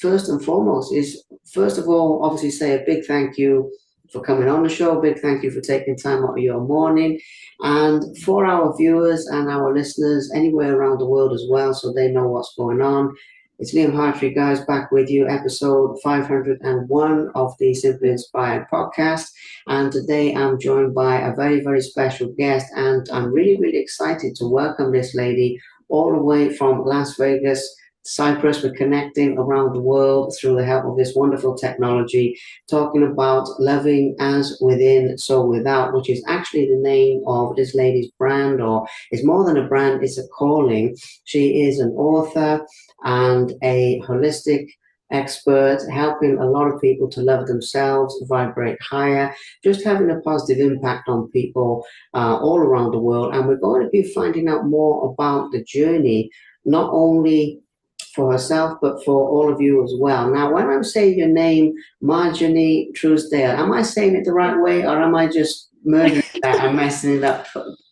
first and foremost is, first of all, obviously say a big thank you for coming on the show. Big thank you for taking time out of your morning. And for our viewers and our listeners anywhere around the world as well, so they know what's going on. It's Liam Hartree, guys, back with you, episode 501 of the Simply Inspired podcast. And today I'm joined by a very, very special guest, and I'm really, really excited to welcome this lady all the way from Las Vegas, Cyprus. We're connecting around the world through the help of this wonderful technology, talking about loving as within, so without, which is actually the name of this lady's brand, or it's more than a brand, it's a calling. She is an author and a holistic expert, helping a lot of people to love themselves, vibrate higher, just having a positive impact on people all around the world. And we're going to be finding out more about the journey, not only for herself, but for all of you as well. Now, when I'm saying your name, MarJanae Truesdale, am I saying it the right way, or am I just murdering that and messing it up?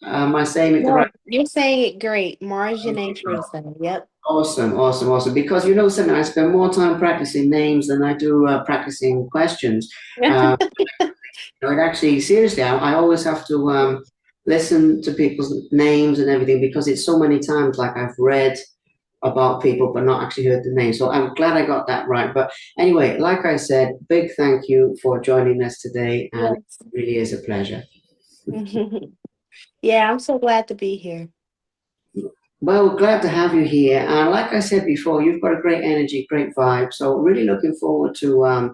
Am I saying it the right No, you're saying it great. way? MarJanae Truesdale. Yep. Awesome, awesome, awesome. Because you know something, I spend more time practicing names than I do practicing questions. Uh, you know, it actually, seriously, I always have to listen to people's names and everything because it's so many times like I've read about people but not actually heard the name. So I'm glad I got that right. But anyway, like I said, big thank you for joining us today, and it Yes. really is a pleasure. Yeah, I'm so glad to be here. Well, glad to have you here. And like I said before, you've got a great energy, great vibe. So really looking forward to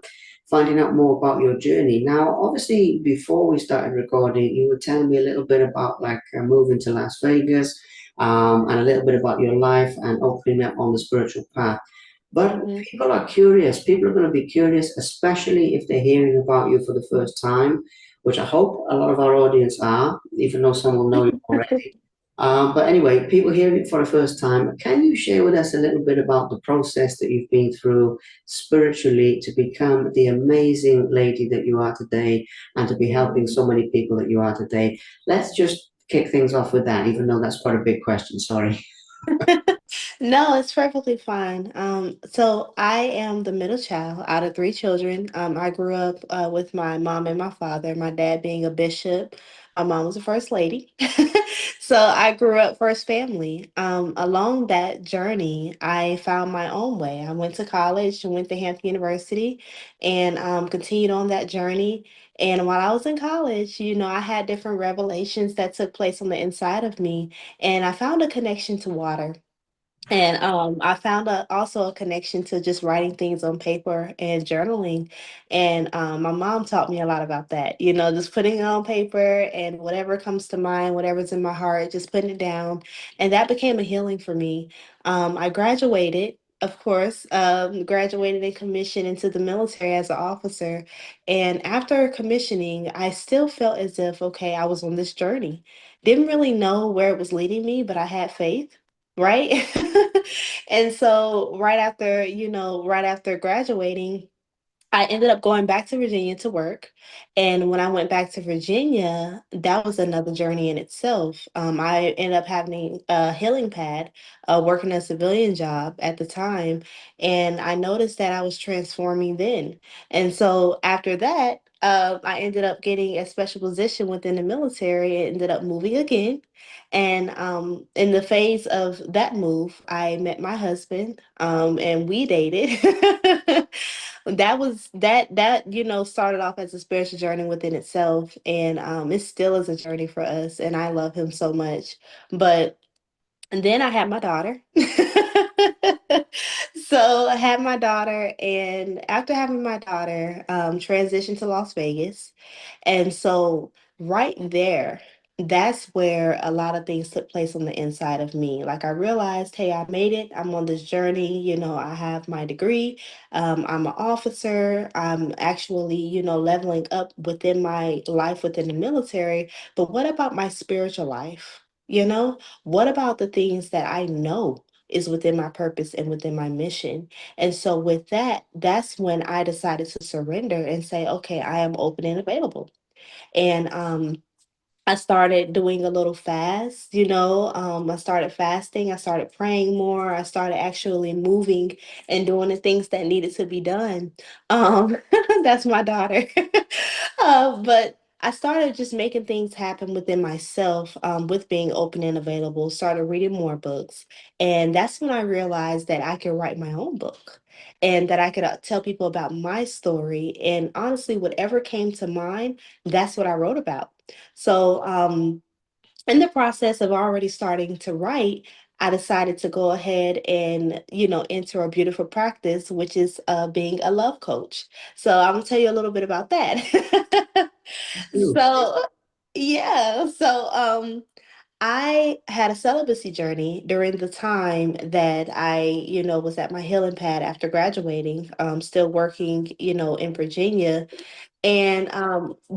finding out more about your journey. Now, obviously, before we started recording, you were telling me a little bit about like moving to Las Vegas, and a little bit about your life and opening up on the spiritual path. But Hmm. people are curious. People are going to be curious, especially if they're hearing about you for the first time, which I hope a lot of our audience are, even though some will know you already. But anyway, people hearing it for the first time, can you share with us a little bit about the process that you've been through spiritually to become the amazing lady that you are today and to be helping so many people that you are today? Let's just kick things off with that, even though that's quite a big question. Sorry. No, it's perfectly fine. So I am the middle child out of three children. I grew up with my mom and my father, my dad being a bishop. My mom was a first lady. So I grew up first family. Along that journey, I found my own way. I went to college and went to Hampton University and continued on that journey. And while I was in college, I had different revelations that took place on the inside of me. And I found a connection to water. And I found also a connection to just writing things on paper and journaling. And my mom taught me a lot about that, just putting it on paper and whatever comes to mind, whatever's in my heart, just putting it down. And that became a healing for me. I graduated. Of course, graduated and commissioned into the military as an officer. And after commissioning, I still felt as if, okay, I was on this journey. Didn't really know where it was leading me, but I had faith, right? And so right after graduating, I ended up going back to Virginia to work. And when I went back to Virginia, that was another journey in itself. I ended up having a healing pad, working a civilian job at the time. And I noticed that I was transforming then. And so after that, I ended up getting a special position within the military and ended up moving again. And in the phase of that move, I met my husband, and we dated. That started off as a spiritual journey within itself, and it still is a journey for us, and I love him so much. But and then I had my daughter. So I had my daughter, and after having my daughter, transitioned to Las Vegas. And so right there, that's where a lot of things took place on the inside of me. Like I realized, hey, I made it. I'm on this journey. I have my degree. I'm an officer. I'm actually, leveling up within my life within the military. But what about my spiritual life? What about the things that I know is within my purpose and within my mission? And so with that, that's when I decided to surrender and say, okay, I am open and available. And I started doing a little fast, I started fasting, I started praying more, I started actually moving and doing the things that needed to be done. Um, that's my daughter. But I started just making things happen within myself, with being open and available, started reading more books. And that's when I realized that I could write my own book and that I could tell people about my story. And honestly, whatever came to mind, that's what I wrote about. So, in the process of already starting to write, I decided to go ahead and, enter a beautiful practice, which is being a love coach. So, I'm gonna tell you a little bit about that. You. so, yeah. I had a celibacy journey during the time that I, was at my healing pad after graduating, still working, in Virginia, and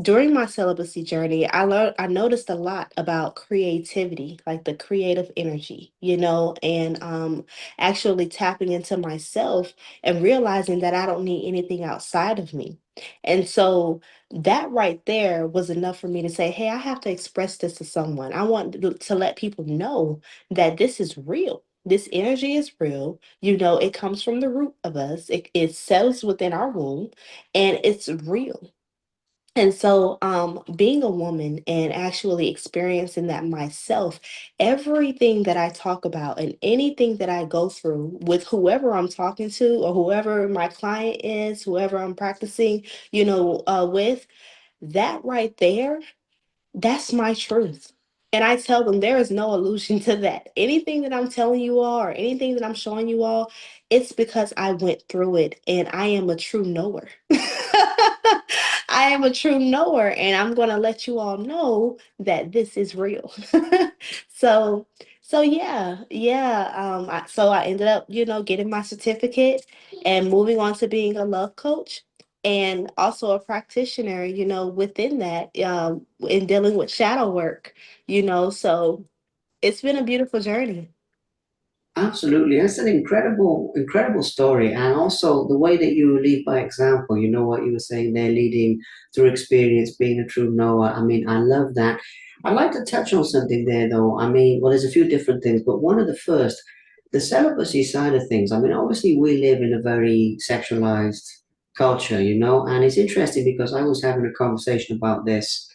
during my celibacy journey, I noticed a lot about creativity, like the creative energy, and actually tapping into myself and realizing that I don't need anything outside of me. And so that right there was enough for me to say, hey, I have to express this to someone. I want to let people know that this is real. This energy is real. It comes from the root of us. It settles within our womb and it's real. And so, being a woman and actually experiencing that myself, everything that I talk about and anything that I go through with whoever I'm talking to or whoever my client is, whoever I'm practicing, with, that right there, that's my truth. And I tell them there is no illusion to that. Anything that I'm telling you all or anything that I'm showing you all, it's because I went through it and I am a true knower. I am a true knower and I'm going to let you all know that this is real. so so yeah, yeah, so I ended up, getting my certificate and moving on to being a love coach and also a practitioner, within that, in dealing with shadow work, so it's been a beautiful journey. Absolutely. That's an incredible, incredible story. And also the way that you lead by example, you know what you were saying there, leading through experience, being a true knower. I mean, I love that. I'd like to touch on something there though. I mean, well, there's a few different things, but one of the first, the celibacy side of things. I mean, obviously we live in a very sexualized culture, and it's interesting because I was having a conversation about this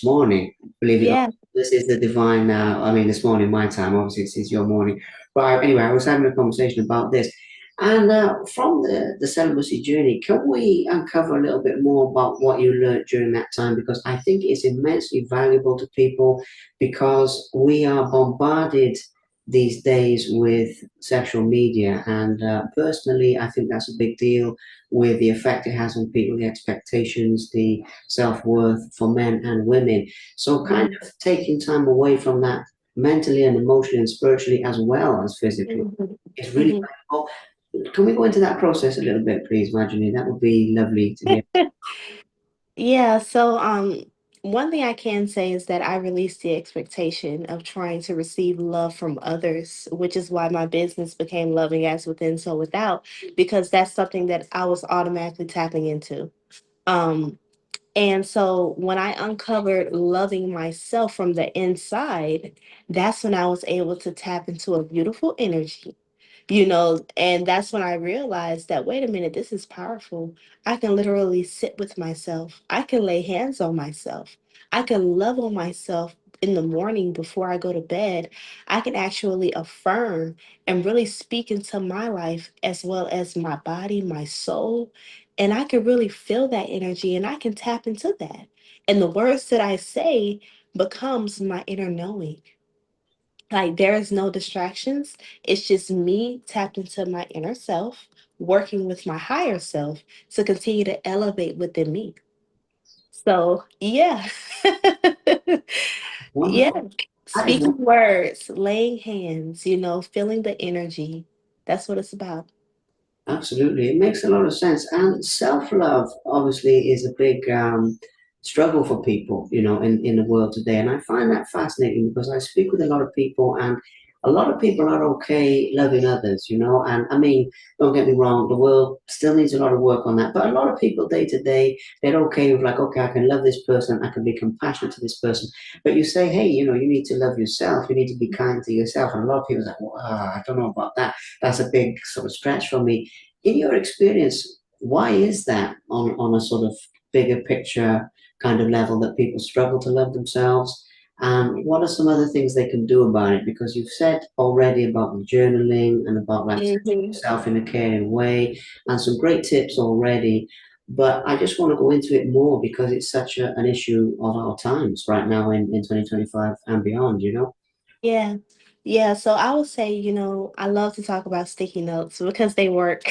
morning, believe it or not. Yeah. This is the divine, I mean, this morning, my time, obviously, it's your morning. But anyway, I was having a conversation about this. And from the celibacy journey, can we uncover a little bit more about what you learned during that time? Because I think it's immensely valuable to people because we are bombarded these days with sexual media. And personally, I think that's a big deal with the effect it has on people, the expectations, the self-worth for men and women. So kind Mhm. of taking time away from that mentally and emotionally and spiritually as well as physically Mhm. is really Mhm. valuable. Can we go into that process a little bit, please, Marjorie? That would be lovely to hear. Yeah, so one thing I can say is that I released the expectation of trying to receive love from others, which is why my business became Loving as Within, So Without, because that's something that I was automatically tapping into. Um, and so when I uncovered loving myself from the inside, that's when I was able to tap into a beautiful energy, and that's when I realized that, wait a minute, this is powerful. I can literally sit with myself, I can lay hands on myself, I can love on myself in the morning before I go to bed. I can actually affirm and really speak into my life as well as my body, my soul, and I can really feel that energy and I can tap into that. And the words that I say becomes my inner knowing. Like there is no distractions. It's just me tapped into my inner self, working with my higher self to continue to elevate within me. So yeah. Yeah. Wonderful. That is Speaking words, laying hands, feeling the energy. That's what it's about. absolutely. It makes a lot of sense. And self-love obviously is a big struggle for people, in the world today. And I find that fascinating because I speak with a lot of people and a lot of people are okay loving others, you know. And I mean, don't get me wrong, the world still needs a lot of work on that. But a lot of people day to day, they're okay with like, okay, I can love this person, I can be compassionate to this person. But you say, hey, you know, you need to love yourself, you need to be kind to yourself. And a lot of people are like, well, I don't know about that. That's a big sort of stretch for me. In your experience, why is that on a sort of bigger picture kind of level that people struggle to love themselves? And what are some other things they can do about it? Because you've said already about the journaling and about like Hmm. yourself in a caring way and some great tips already. But I just want to go into it more because it's such an issue of our times right now in 2025 and beyond, you know? Yeah. Yeah, so I would say, I love to talk about sticky notes because they work.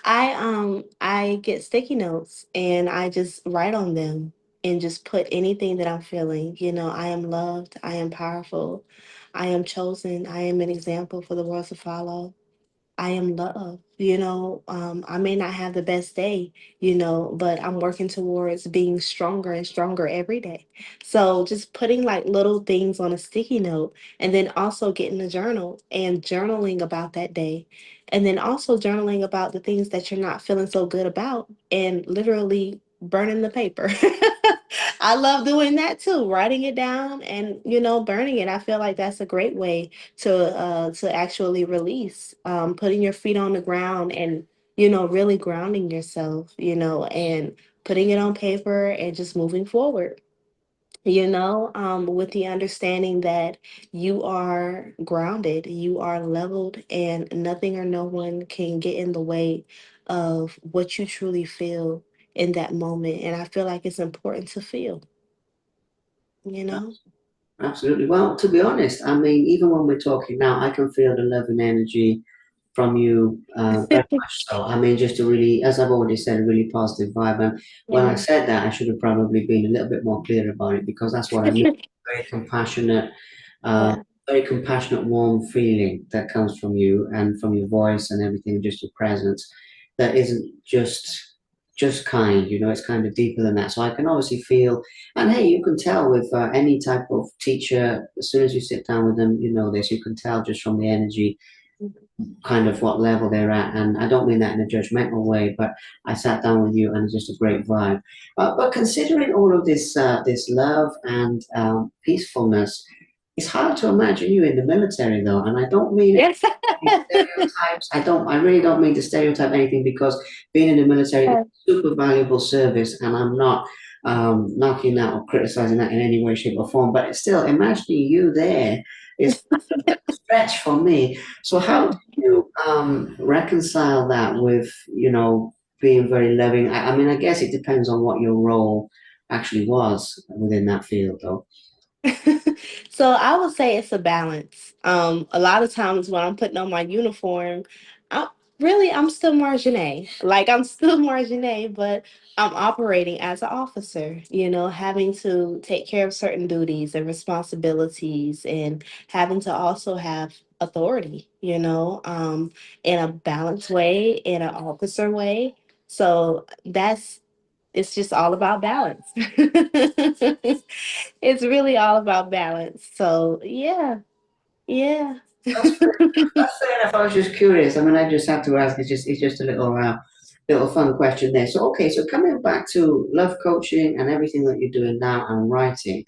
I get sticky notes and I just write on them and just put anything that I'm feeling. I am loved, I am powerful, I am chosen, I am an example for the world to follow. I am love. I may not have the best day, but I'm working towards being stronger and stronger every day. So just putting like little things on a sticky note and then also getting a journal and journaling about that day. And then also journaling about the things that you're not feeling so good about and literally burning the paper. I love doing that too, writing it down and, burning it. I feel like that's a great way to actually release, putting your feet on the ground and really grounding yourself, and putting it on paper and just moving forward, with the understanding that you are grounded, you are leveled, and nothing or no one can get in the way of what you truly feel in that moment. And I feel like it's important to feel, you know Absolutely. Well, to be honest, I mean, even when we're talking now, I can feel the love and energy from you very much so. I mean, just a really, as I've already said, a really positive vibe. And when I Yeah. said that, I should have probably been a little bit more clear about it because that's what I mean. Very compassionate, uh, Yeah. very compassionate, warm feeling that comes from you and from your voice and everything, just your presence. That isn't just kind, you know, it's kind of deeper than that. So I can obviously feel, and hey, you can tell with any type of teacher, as soon as you sit down with them, you know this, you can tell just from the energy kind of what level they're at. And I don't mean that in a judgmental way, but I sat down with you and it's just a great vibe. But considering all of this love and peacefulness, it's hard to imagine you in the military though. And I don't mean it Yes. any stereotypes. I really don't mean to stereotype anything because being in the military is super valuable service and I'm not knocking that or criticizing that in any way, shape or form. But still, imagining you there is a stretch for me. So how do you reconcile that with, you know, being very loving? I mean, I guess it depends on what your role actually was within that field, though. So I would say it's a balance. A lot of times when I'm putting on my uniform, I I'm still Marjanae. Like I'm still Marjanae, but I'm operating as an officer, having to take care of certain duties and responsibilities and having to also have authority, in a balanced way, in an officer way. So it's just all about balance. It's really all about balance. So yeah, yeah. That's fair enough. That's fair enough. I was just curious. I mean, I just have to ask. It's just a little fun question there. So okay, so coming back to love coaching and everything that you're doing now and writing.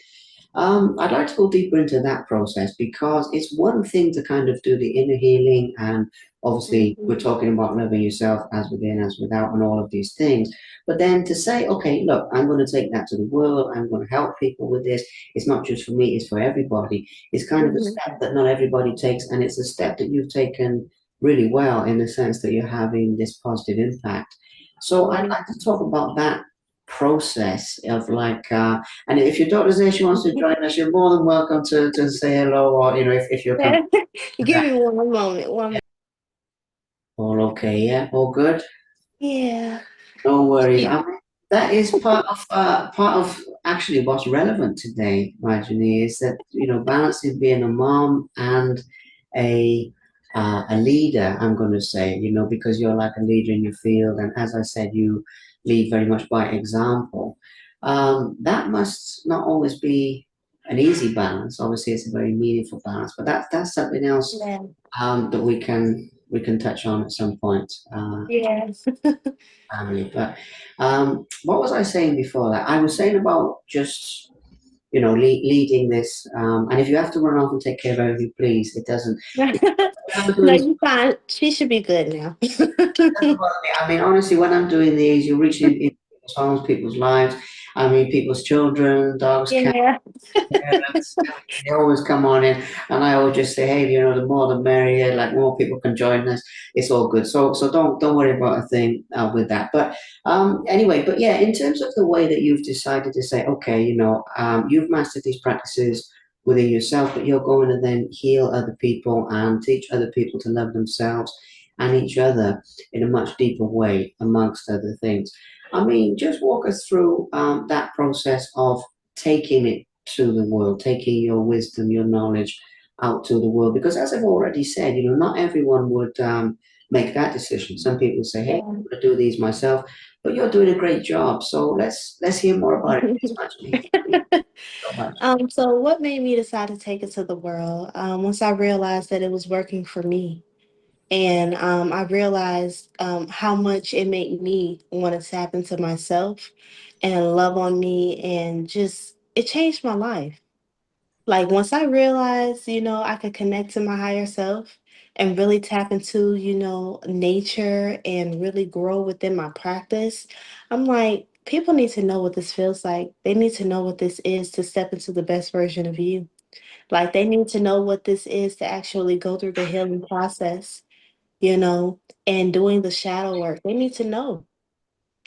I'd like to go deeper into that process because it's one thing to kind of do the inner healing, and obviously we're Mhm. talking about loving yourself as within, as without, and all of these things. But then to say, okay, look, I'm going to take that to the world, I'm going to help people with this. It's not just for me, it's for everybody. It's kind of a Mhm. step that not everybody takes, and it's a step that you've taken really well in the sense that you're having this positive impact. So I'd Mhm. like to talk about that process of like and if your daughter's there, she wants to join us, you're more than welcome to say hello, or you know, if you're comfortable with Give that. me one moment. Yeah. All okay, yeah, all good. Yeah. No worries. Yeah. I mean, that is part of actually what's relevant today, Marjorie, is that you know balancing being a mom and a a leader. I'm going to say, you know, because you're like a leader in your field, and as I said, you lead very much by example. That must not always be. an easy balance. Obviously, it's a very meaningful balance, but that's something else Yeah. that we can touch on at some point. Yes. Family, but what was I saying before that? I was saying about just leading this, and if you have to run off and take care of everything, please. It doesn't. When I'm doing No, this, you fine. She should be good now. doesn't bother me. I mean, honestly, when I'm doing these, you're reaching in people's homes, people's lives. I mean, people's children, dogs, cats, Yeah. parents, everything. They always come on in, and I always just say, hey, the more the merrier. Like more people can join us. It's all good. So don't worry about a thing with that. But anyway, but yeah, in terms of the way that you've decided to say, okay, you've mastered these practices within yourself, but you're going to then heal other people and teach other people to love themselves and each other in a much deeper way, amongst other things. I mean, just walk us through that process of taking it to the world, taking your wisdom, your knowledge out to the world. Because as I've already said, not everyone would make that decision. Some people say, "Hey, Yeah. I'm going to do these myself," but you're doing a great job. So let's hear more about it. It's much me. So much. So what made me decide to take it to the world? Once I realized that it was working for me. And I realized how much it made me want to tap into myself and love on me, and just it changed my life. Like once I realized, I could connect to my higher self and really tap into, nature and really grow within my practice, I'm like, people need to know what this feels like. They need to know what this is to step into the best version of you. Like they need to know what this is to actually go through the healing process, you know, and doing the shadow work. They need to know.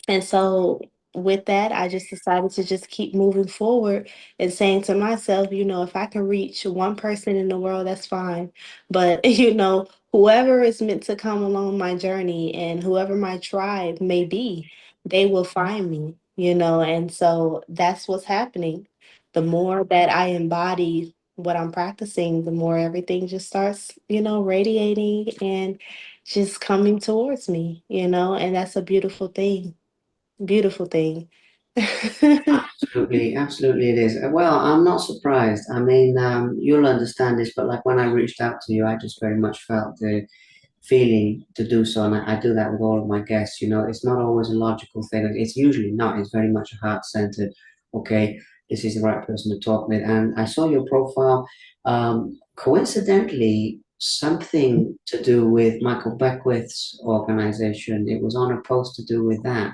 And so with that, I just decided to just keep moving forward and saying to myself, if I can reach one person in the world, that's fine. But, whoever is meant to come along my journey and whoever my tribe may be, they will find me. And so that's what's happening. The more that I embody what I'm practicing, the more everything just starts, radiating and just coming towards me, and that's a beautiful thing. Beautiful thing. Absolutely, absolutely it is. Well, I'm not surprised. I mean, you'll understand this, but like when I reached out to you, I just very much felt the feeling to do so, and I do that with all of my guests. It's not always a logical thing. It's usually not. It's very much a heart-centered. Okay, this is the right person to talk with. And I saw your profile. Coincidentally, something to do with Michael Beckwith's organization. It was on a post to do with that,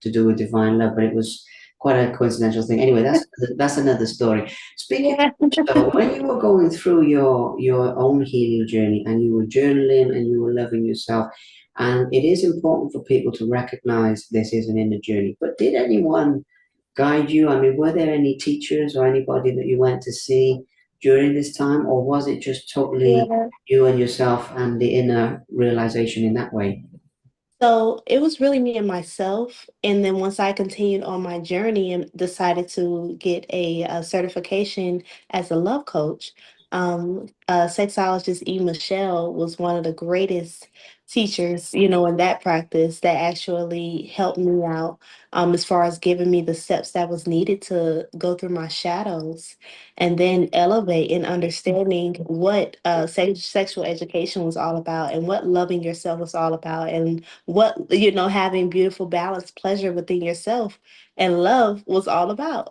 to do with divine love, but it was quite a coincidental thing. Anyway, that's another story. Speaking Yeah. so when you were going through your own healing journey and you were journaling and you were loving yourself, and it is important for people to recognize this is an inner journey. But did anyone guide you? I mean, were there any teachers or anybody that you went to see during this time, or was it just totally Yeah. you and yourself and the inner realization in that way? So it was really me and myself. And then once I continued on my journey and decided to get a certification as a love coach, sexologist E. Michelle was one of the greatest teachers, in that practice that actually helped me out as far as giving me the steps that was needed to go through my shadows and then elevate in understanding what sexual education was all about and what loving yourself was all about and what having beautiful balanced pleasure within yourself and love was all about.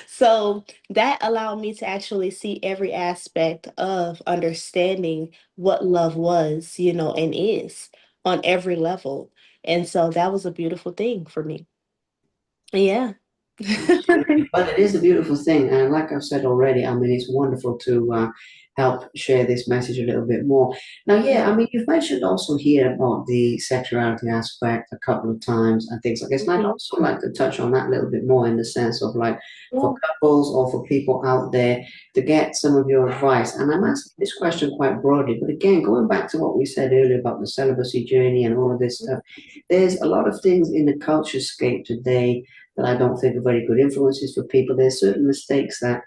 So that allowed me to actually see every aspect of understanding what love was, and is on every level. And so that was a beautiful thing for me. Yeah. But it is a beautiful thing, and like I've said already, I mean, it's wonderful to help share this message a little bit more. Now, yeah, I mean, you've mentioned also here about the sexuality aspect a couple of times and things like this, and I'd Mhm. also like to touch on that a little bit more in the sense of like for Yeah. couples or for people out there to get some of your advice. And I'm asking this question quite broadly, but again, going back to what we said earlier about the celibacy journey and all of this stuff, there's a lot of things in the culture scape today that I don't think are very good influences for people. There's certain mistakes that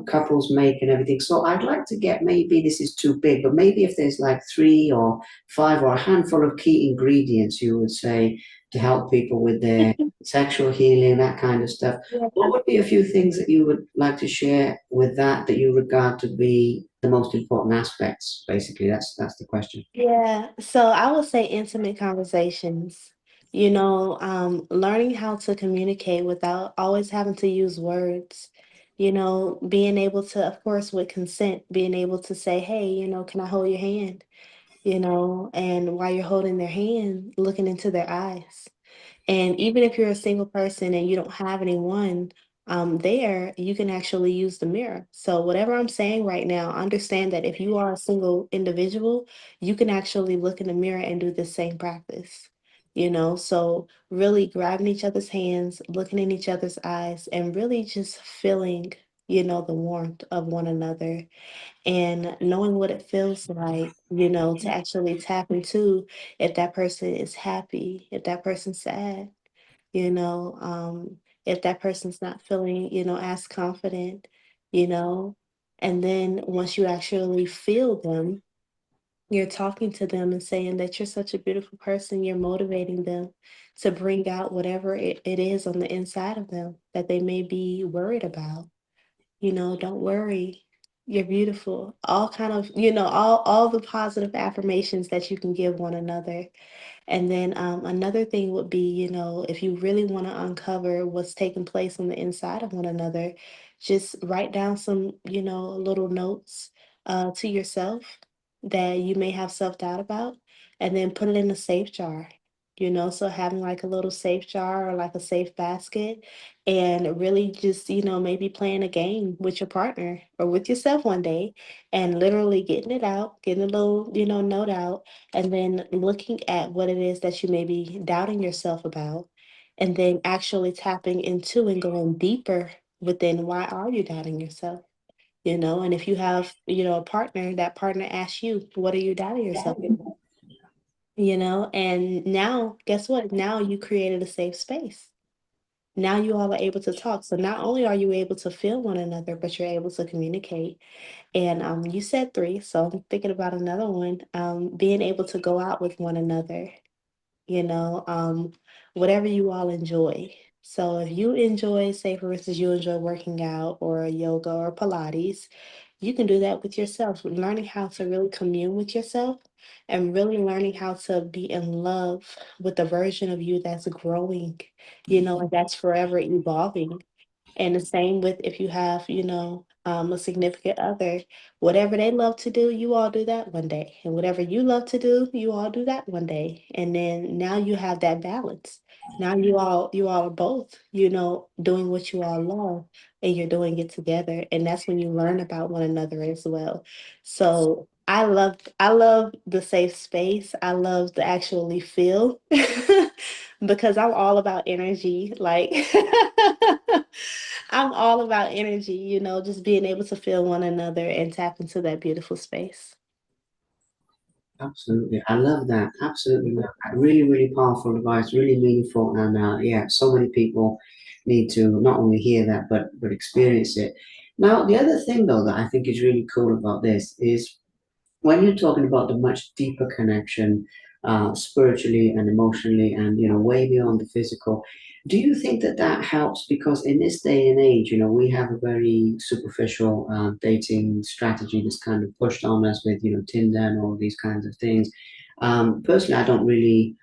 couples make and everything. So I'd like to get, maybe this is too big, but maybe if there's like three or five or a handful of key ingredients you would say to help people with their sexual healing, that kind of stuff. What Yeah. would be a few things that you would like to share with that you regard to be the most important aspects? Basically, that's the question. Yeah, so I would say intimate conversations. Learning how to communicate without always having to use words. Being able to, of course, with consent, being able to say, "Hey, can I hold your hand?" And while you're holding their hand, looking into their eyes. And even if you're a single person and you don't have anyone there, you can actually use the mirror. So, whatever I'm saying right now, understand that if you are a single individual, you can actually look in the mirror and do the same practice. So really grabbing each other's hands, looking in each other's eyes, and really just feeling, the warmth of one another and knowing what it feels like, to actually tap into if that person is happy, if that person's sad, you know, um, if that person's not feeling, as confident, you know. And then once you actually feel them, you're talking to them and saying that you're such a beautiful person, you're motivating them to bring out whatever it is on the inside of them that they may be worried about. Don't worry. You're beautiful. All kind of, all the positive affirmations that you can give one another. And then another thing would be, if you really want to uncover what's taking place on the inside of one another, just write down some, little notes to yourself that you may have self doubt about, and then put it in a safe jar. So having like a little safe jar or like a safe basket, and really just, maybe playing a game with your partner or with yourself one day, and literally getting it out, getting a little, note out, and then looking at what it is that you may be doubting yourself about, and then actually tapping into and going deeper within why are you doubting yourself? And if you have, a partner, that partner asks you, what are you doubting yourself about? And now, guess what? Now you created a safe space. Now you all are able to talk. So not only are you able to feel one another, but you're able to communicate. And you said three, so I'm thinking about another one. Being able to go out with one another, you know, um, whatever you all enjoy. So if you enjoy, say for instance, you enjoy working out or yoga or Pilates, you can do that with yourself. Learning how to really commune with yourself and really learning how to be in love with the version of you that's growing, and that's forever evolving. And the same with if you have, a significant other, whatever they love to do, you all do that one day. And whatever you love to do, you all do that one day. And then now you have that balance. Now you all are both, doing what you all love and you're doing it together. And that's when you learn about one another as well. So I love the safe space. I love to actually feel because I'm all about energy. Like I'm all about energy, just being able to feel one another and tap into that beautiful space. Absolutely. I love that. Absolutely love that. Really, really powerful advice, really meaningful. And yeah, so many people need to not only hear that, but experience it. Now, the other thing though that I think is really cool about this is when you're talking about the much deeper connection, spiritually and emotionally, and way beyond the physical, do you think that helps? Because in this day and age, we have a very superficial dating strategy that's kind of pushed on us with Tinder and all these kinds of things. Personally, I don't really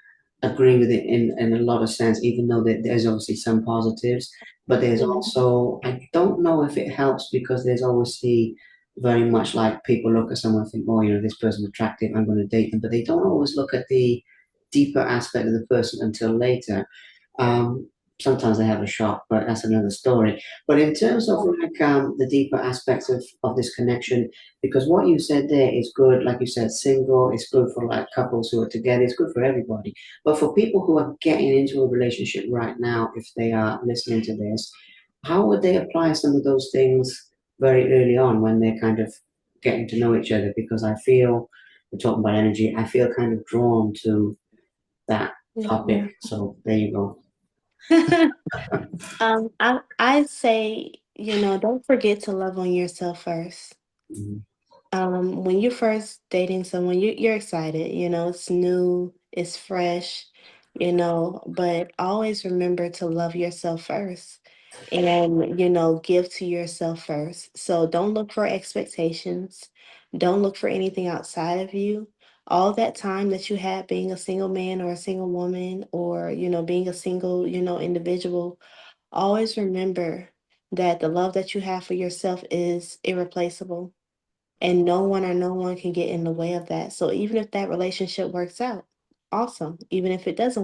agree with it in a lot of sense, even though there's obviously some positives, but there's Mhm. also, I don't know if it helps because there's obviously very much like people look at someone and think, oh, this person's attractive, I'm going to date them, but they don't always look at the deeper aspect of the person until later. Um, Sometimes they have a shock, but that's another story. But in terms of like the deeper aspects of this connection, because what you said there is good, like you said, single, it's good for like couples who are together, it's good for everybody. But for people who are getting into a relationship right now, if they are listening to this, how would they apply some of those things very early on when they're kind of getting to know each other? Because I feel, we're talking about energy, I feel kind of drawn to that topic. Mhm. So there you go. I say, don't forget to love on yourself first. Mhm. When you're first dating someone, you're excited, it's new, it's fresh, but always remember to love yourself first and give to yourself first. So don't look for expectations. Don't look for anything outside of you. All that time that you had being a single man or a single woman or being a single individual, always remember that the love that you have for yourself is irreplaceable. And no one can get in the way of that. So even if that relationship works out, awesome. Even if it doesn't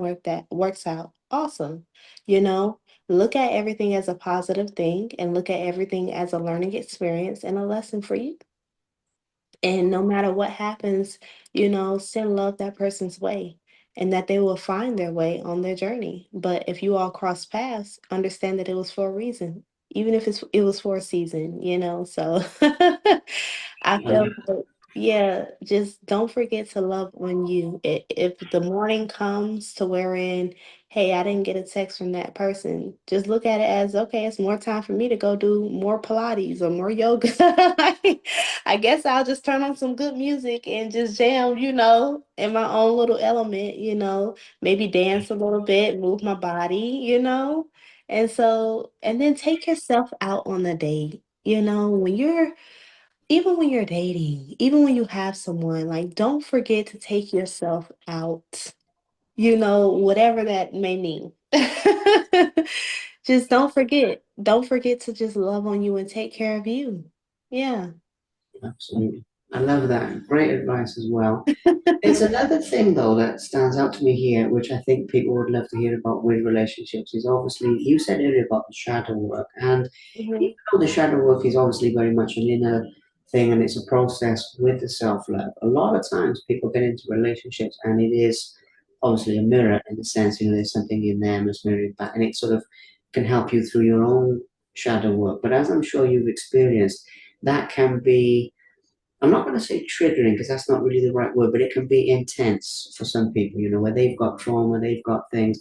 works out, awesome. You know, look at everything as a positive thing and look at everything as a learning experience and a lesson for you. And no matter what happens send love that person's way and that they will find their way on their journey. But if you all cross paths, understand that it was for a reason, even if it was for a season. So I And feel like, yeah, just don't forget to love on you. If the morning comes to wherein, hey, I didn't get a text from that person, just look at it as, okay, it's more time for me to go do more Pilates or more yoga. I guess I'll just turn on some good music and just jam in my own little element, maybe dance a little bit, move my body. And then take yourself out on a date. Even when you're dating, even when you have someone, like, don't forget to take yourself out, whatever that may mean. Just don't forget. Don't forget to just love on you and take care of you. Yeah. absolutely. I love that. Great advice as well. There's another thing though that stands out to me here, which I think people would love to hear about with relationships, is obviously you said earlier about the shadow work, and even Mhm. though the shadow work is obviously very much an inner thing and it's a process with the self love, a lot of times people get into relationships and it is obviously a mirror in the sense, there's something in them that's mirroring back, and it sort of can help you through your own shadow work. But as I'm sure you've experienced, that can be, I'm not going to say triggering because that's not really the right word, but it can be intense for some people, where they've got trauma, they've got things.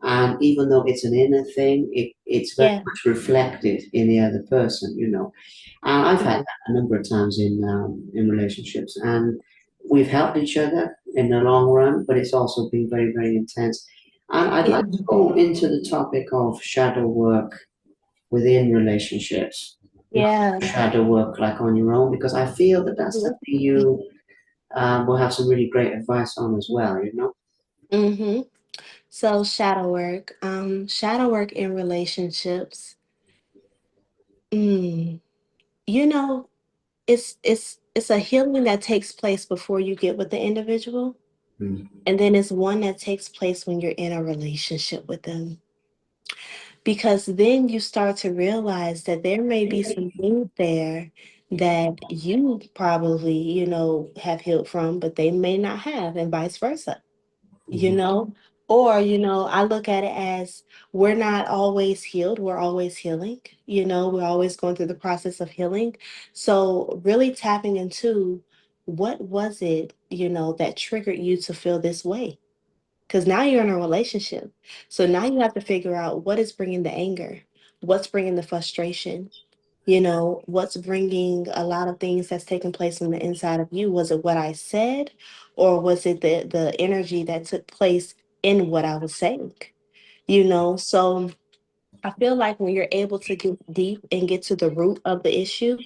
And even though it's an inner thing, it's very Yeah. much reflected in the other person. And I've had Mhm. that a number of times in relationships, and we've helped each other in the long run, but it's also been very, very intense. And I'd Yeah. like to go into the topic of shadow work within relationships, not Yeah. shadow work like on your own, because I feel that that's Mhm. something you will have some really great advice on as well. Mhm. So shadow work in relationships. Mm, you know, it's a healing that takes place before you get with the individual, Mm. and then it's one that takes place when you're in a relationship with them. Because then you start to realize that there may be some things there that you probably have healed from, but they may not have, and vice versa. you Mhm. know or I look at it as, we're not always healed, we're always healing. We're always going through the process of healing. So really tapping into, what was it that triggered you to feel this way, because now you're in a relationship. So now you have to figure out, what is bringing the anger, what's bringing the frustration, what's bringing a lot of things that's taking place on the inside of you. Was it what I said, or was it the energy that took place in what I was saying? So I feel like when you're able to get deep and get to the root of the issue,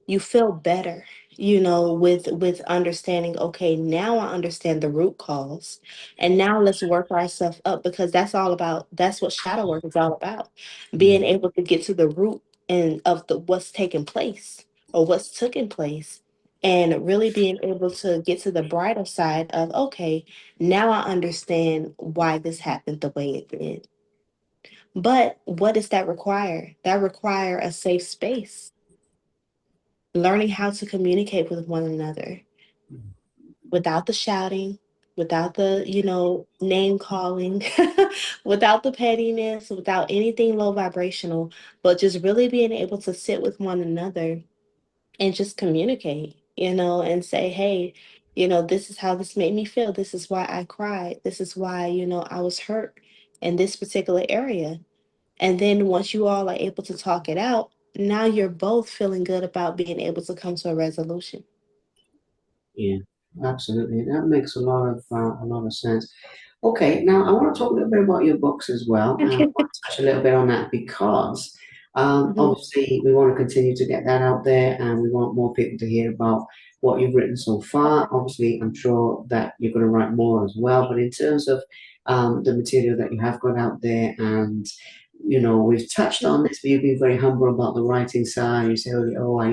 you feel better with understanding, okay, now I understand the root cause, and now let's work ourselves up, because that's what shadow work is all about. Being able to get to the root and of the what's taking place, or what's taking place, and really being able to get to the brighter side of, okay, now I understand why this happened the way it did. But what does that require? That require a safe space, learning how to communicate with one another without the shouting, without the name calling, without the pettiness, without anything low vibrational, but just really being able to sit with one another and just communicate and say, hey, this is how this made me feel. This is why I cried. This is why I was hurt in this particular area. And then once you all are able to talk it out, now you're both feeling good about being able to come to a resolution. Yeah, absolutely. That makes a lot of sense. Okay, now I want to talk a little bit about your books as well, and I want to touch a little bit on that because Mhm. obviously we want to continue to get that out there, and we want more people to hear about what you've written so far. Obviously, I'm sure that you're going to write more as well, but in terms of the material that you have got out there, and we've touched on this, but you've been very humble about the writing side. You say, oh, I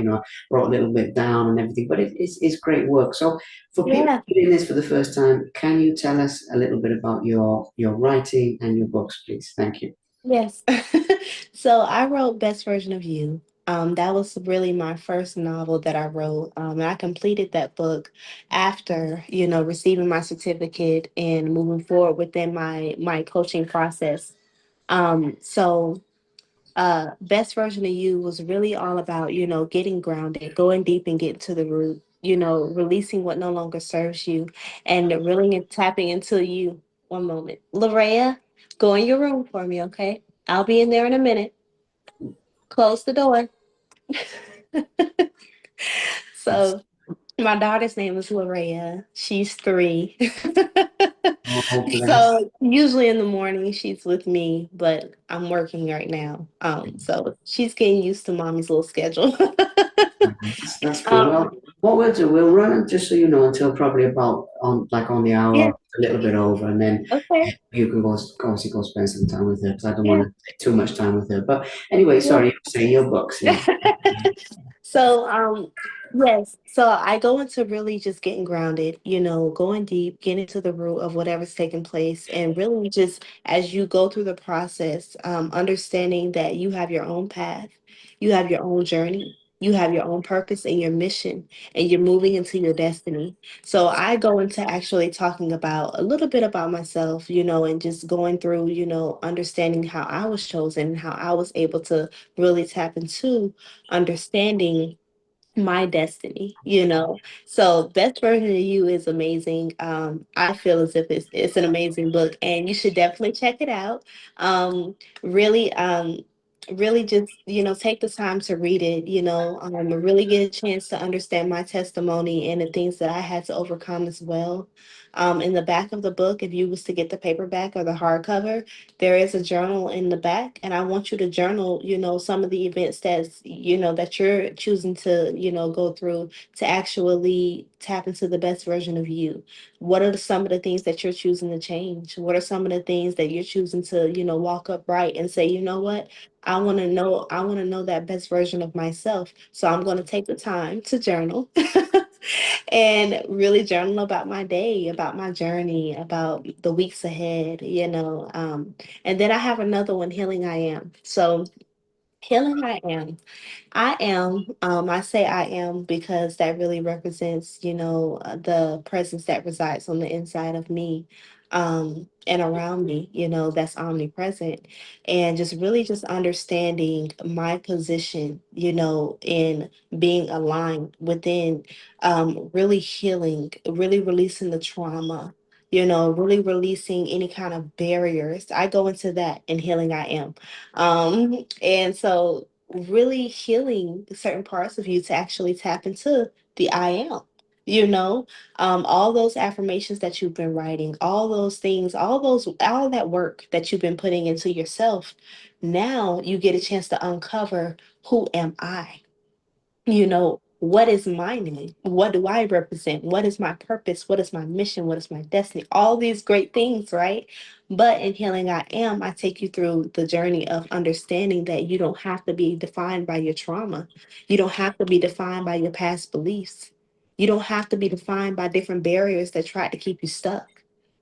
wrote a little bit down and everything, but it's great work. So for people Yeah. doing this for the first time, can you tell us a little bit about your writing and your books, please? Thank you. Yes. So I wrote Best Version of You. That was really my first novel that I wrote. And I completed that book after, receiving my certificate and moving forward within my coaching process. So Best Version of You was really all about, getting grounded, going deep and getting to the root, releasing what no longer serves you and really tapping into you. One moment. Larea, go in your room for me, okay? I'll be in there in a minute. Close the door. Yes. So my daughter's name is Larea. She's 3. Oh, bless. So usually in the morning she's with me, but I'm working right now. So she's getting used to mommy's little schedule. That's cool. um, Well, what we'll do, we'll run it just so you know until probably about on the hour, yeah, a little bit over, and then okay, you can obviously go spend some time with her because I don't want yeah, to take too much time with her. But anyway, yeah. sorry, you were saying your books, yeah. So, yes. So I go into really just getting grounded, going deep, getting to the root of whatever's taking place, and really just as you go through the process, understanding that you have your own path, you have your own journey, you have your own purpose and your mission, and you're moving into your destiny. So I go into actually talking about a little bit about myself, and just going through, understanding how I was chosen, how I was able to really tap into understanding my destiny, so Best Version of You is amazing. I feel as if it's an amazing book and you should definitely check it out. Um really um really just take the time to read it, really get a chance to understand my testimony and the things that I had to overcome as well. In the back of the book, if you was to get the paperback or the hardcover, there is a journal in the back, and I want you to journal, some of the events that you're choosing to, go through to actually tap into the best version of you. What are some of the things that you're choosing to change? What are some of the things that you're choosing to, walk upright and say, you know what? I want to know that best version of myself. So I'm going to take the time to journal and really journal about my day, about my journey, about the weeks ahead, and then I have another one, Healing I Am. So, Healing I Am. I say I am because that really represents, the presence that resides on the inside of me, and around me, that's omnipresent. And just really just understanding my position, in being aligned within, really healing, really releasing the trauma. Really releasing any kind of barriers. I go into that in Healing I Am. And so really healing certain parts of you to actually tap into the I am. All those affirmations that you've been writing, all those things, all that work that you've been putting into yourself. Now you get a chance to uncover, who am I? What is my name? What do I represent? What is my purpose? What is my mission? What is my destiny? All these great things, right? But in Healing I Am, I take you through the journey of understanding that you don't have to be defined by your trauma. You don't have to be defined by your past beliefs. You don't have to be defined by different barriers that try to keep you stuck.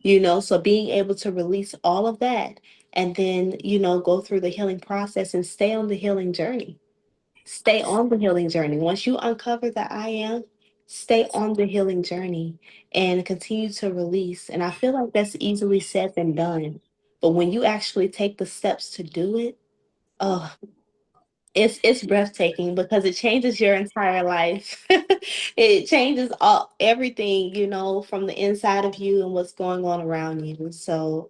So being able to release all of that and then, go through the healing process and stay on the healing journey. Stay on the healing journey. Once you uncover the I am, stay on the healing journey and continue to release. And I feel like that's easily said than done. But when you actually take the steps to do it, oh, it's breathtaking because it changes your entire life. It changes everything, from the inside of you and what's going on around you. So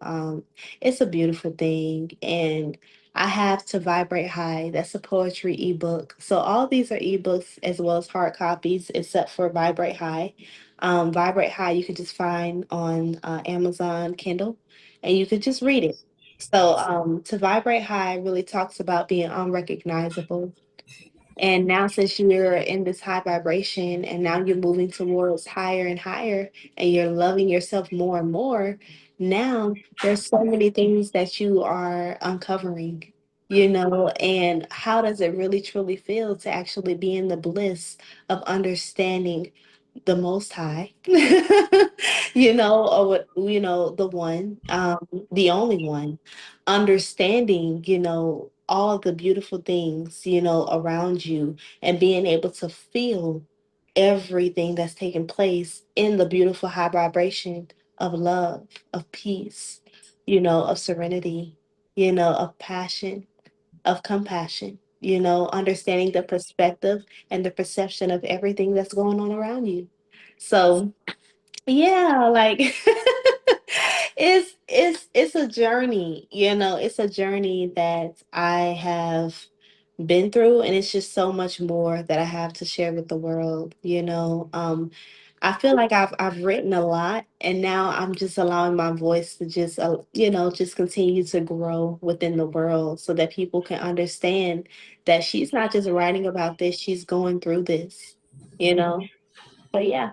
it's a beautiful thing. And I have To Vibrate High. That's a poetry ebook. So all these are ebooks as well as hard copies, except for Vibrate High. Vibrate High, you can just find on Amazon Kindle, and you could just read it. So, to Vibrate High really talks about being unrecognizable. And now, since you're in this high vibration and now you're moving towards higher and higher, and you're loving yourself more and more, now there's so many things that you are uncovering, and how does it really truly feel to actually be in the bliss of understanding the Most High, or what, the one, the only one, understanding, all of the beautiful things, around you, and being able to feel everything that's taking place in the beautiful high vibration of love, of peace, of serenity, of passion, of compassion, understanding the perspective and the perception of everything that's going on around you. So, yeah, like it's a journey, it's a journey that I have been through, and it's just so much more that I have to share with the world. I feel like I've written a lot, and now I'm just allowing my voice to just continue to grow within the world so that people can understand that she's not just writing about this, she's going through this, you know. But yeah.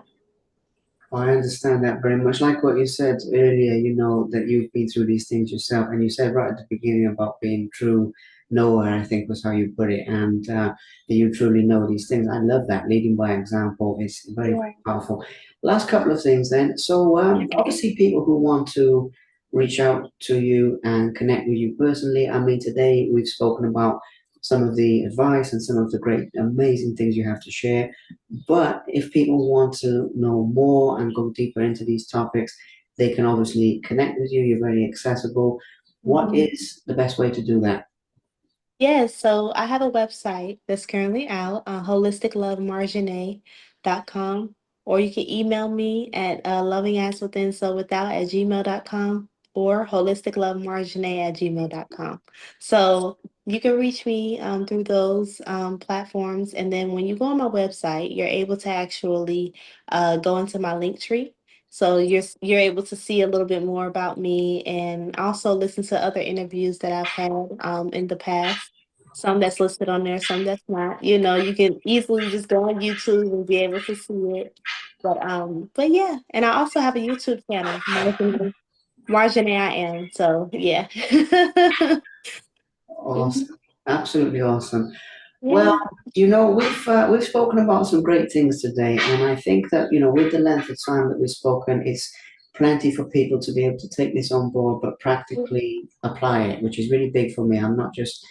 I understand that very much. Like what you said earlier, that you've been through these things yourself. And you said right at the beginning about being true knower, I think was how you put it. And that you truly know these things. I love that. Leading by example is very, Yeah. very powerful. Last couple of things then. So, obviously, people who want to reach out to you and connect with you personally. I mean, today we've spoken about some of the advice and some of the great, amazing things you have to share. But if people want to know more and go deeper into these topics, they can obviously connect with you. You're very accessible. What Mhm. is the best way to do that? Yes, so I have a website that's currently out, holisticlovemarjanae.com, or you can email me at lovingaswithin, so without at gmail.com, or holisticlovemarjanae at gmail.com. So you can reach me through those platforms. And then when you go on my website, you're able to actually go into my link tree. So you're able to see a little bit more about me, and also listen to other interviews that I've had in the past. Some that's listed on there, some that's not. You can easily just go on YouTube and be able to see it. But yeah, and I also have a YouTube channel, Marjanae I am. So yeah. Mhm. Awesome. Absolutely awesome. Well, Yeah. we've spoken about some great things today, and I think that with the length of time that we've spoken, it's plenty for people to be able to take this on board, but practically apply it, which is really big for me. I'm not just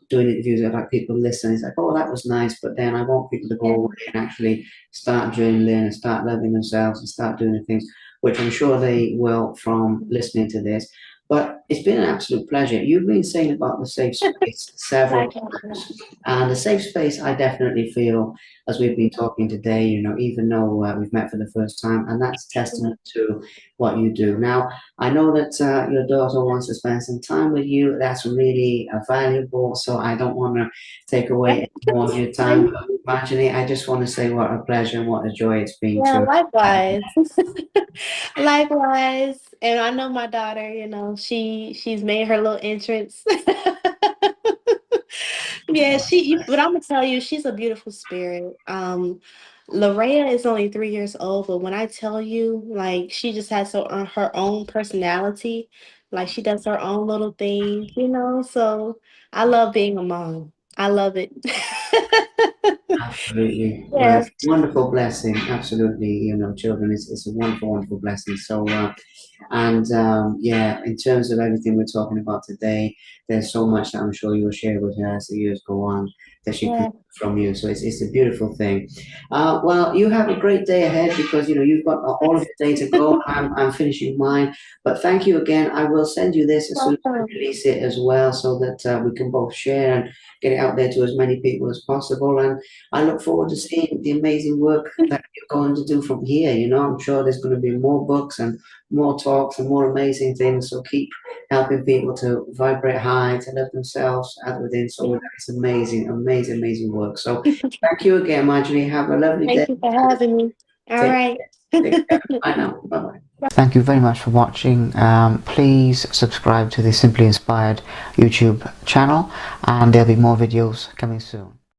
doing interviews that like people listen. It's like, oh, that was nice, but then I want people to go Yeah. away and actually start journaling and start loving themselves and start doing the things, which I'm sure they will from listening to this. But it's been an absolute pleasure. You've been saying about the safe space several Likewise. times. And the safe space, I definitely feel, as we've been talking today, even though we've met for the first time, and that's testament to what you do. Now, I know that your daughter wants to spend some time with you. That's really valuable. So I don't want to take away any more of your time. But Marjorie, I just want to say what a pleasure and what a joy it's been Yeah, to. likewise. Likewise. And I know my daughter, she's made her little entrance. Yeah, but I'm gonna tell you, she's a beautiful spirit. Larea is only 3 years old, but when I tell you, like, she just has her own personality, like she does her own little thing. So I love being a mom. I love it. Absolutely. Well, Yeah, it's a wonderful blessing. Absolutely. Children is a wonderful, wonderful blessing. So, and yeah, in terms of everything we're talking about today, there's so much that I'm sure you'll share with her as the years go on that she can yeah. learn from you. So it's a beautiful thing. Well, you have a great day ahead because you've got all of your day to go. I'm finishing mine, but thank you again. I will send you this as soon as I Welcome. release it as well, so that we can both share and get it out there to as many people as possible. And I look forward to seeing the amazing work that you're going to do from here. I'm sure there's going to be more books and more talks and more amazing things. So keep helping people to vibrate high, to love themselves as within. So Yeah. it's amazing, amazing, amazing work. So thank you again, Marjorie. Have a lovely day. Thank you for having me. All Take right. Take care. Bye now. Bye-bye. Thank you very much for watching. Please subscribe to the Simply Inspired YouTube channel, and there'll be more videos coming soon.